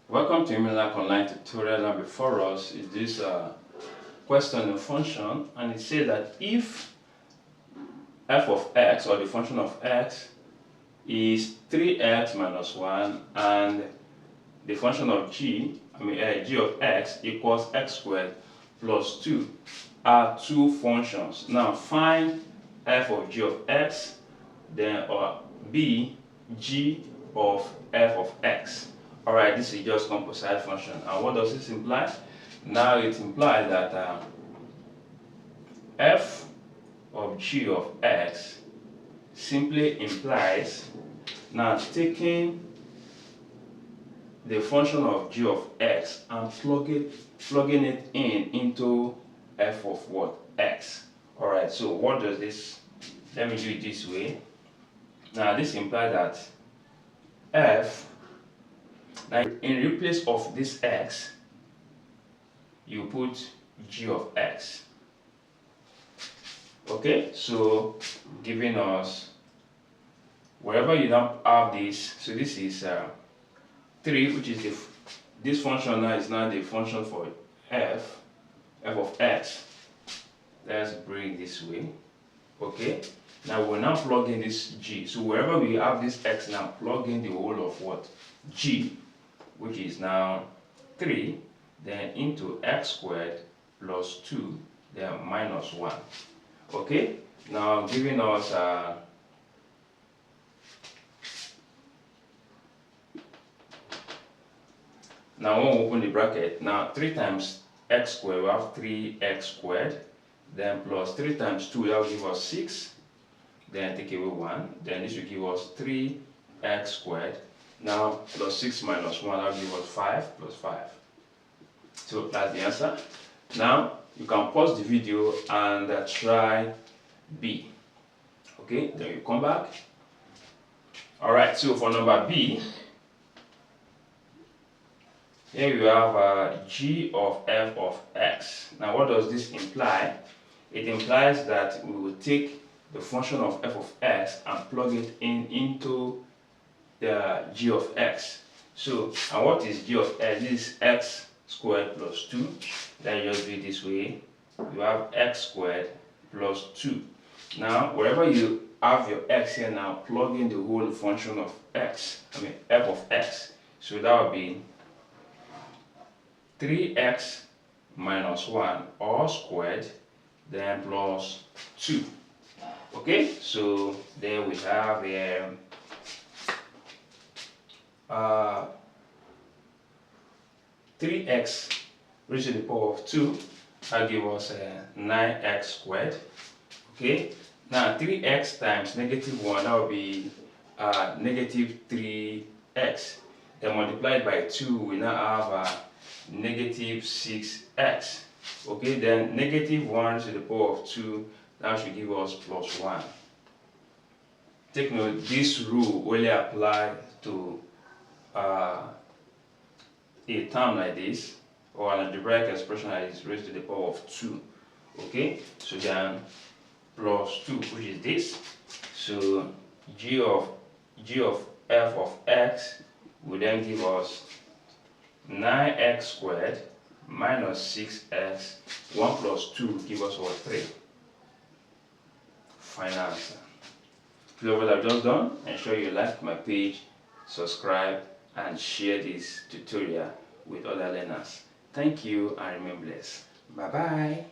Welcome to Emmelac online tutorial. And before us is this question of function, and it says that if f of x, or the function of x, is 3x minus 1 and the function of g of x equals x squared plus 2 are two functions. Now find f of g of x, then or b g of f of x. Alright, this is just composite function. And what does this imply? Now it implies that f of g of x simply implies, now taking the function of g of x and plugging it into f of what? X. Alright, so what does this, let me do it this way. Now this implies that f, now in place of this x, you put g of x. Okay, so giving us, wherever you now have this, so this is 3, which is this function now is now the function for f of x. Let's bring this way. Okay, now we'll now plug in this g. So wherever we have this x now, plug in the whole of what? G, which is now 3, then into x squared plus 2, then minus 1. Okay, now giving us now when we open the bracket, now 3 times x squared, we have 3x squared, then plus 3 times 2, that will give us 6, then take away 1, then this will give us 3x squared. Now plus 6 minus 1, that will give us 5 plus 5. So that's the answer. Now you can pause the video and try B. Okay, then you come back. Alright, so for number B, here you have g of f of x. Now what does this imply? It implies that we will take the function of f of x and plug it into the g of x. So, and what is g of x? This is x squared plus 2. Then you just do it this way. You have x squared plus 2. Now, wherever you have your x here now, plug in the whole function of x, f of x. So that will be 3x minus 1 all squared, then plus 2. Okay, so then we have 3x raised to the power of 2, that gives us 9x squared. Okay, now 3x times negative 1, that will be negative 3x. Then multiplied by 2, we now have negative 6x. Okay, then negative 1 raised to the power of 2, that should give us plus 1. Take note, this rule only applies to a term like this, or an algebraic expression that is raised to the power of 2. Okay, so then plus 2, which is this. So g of f of x will then give us 9x squared minus 6x. 1 plus 2 will give us what? 3. Final answer. If you love what I've just done, ensure you like my page, subscribe, and share this tutorial with other learners. Thank you and remain blessed. Bye bye.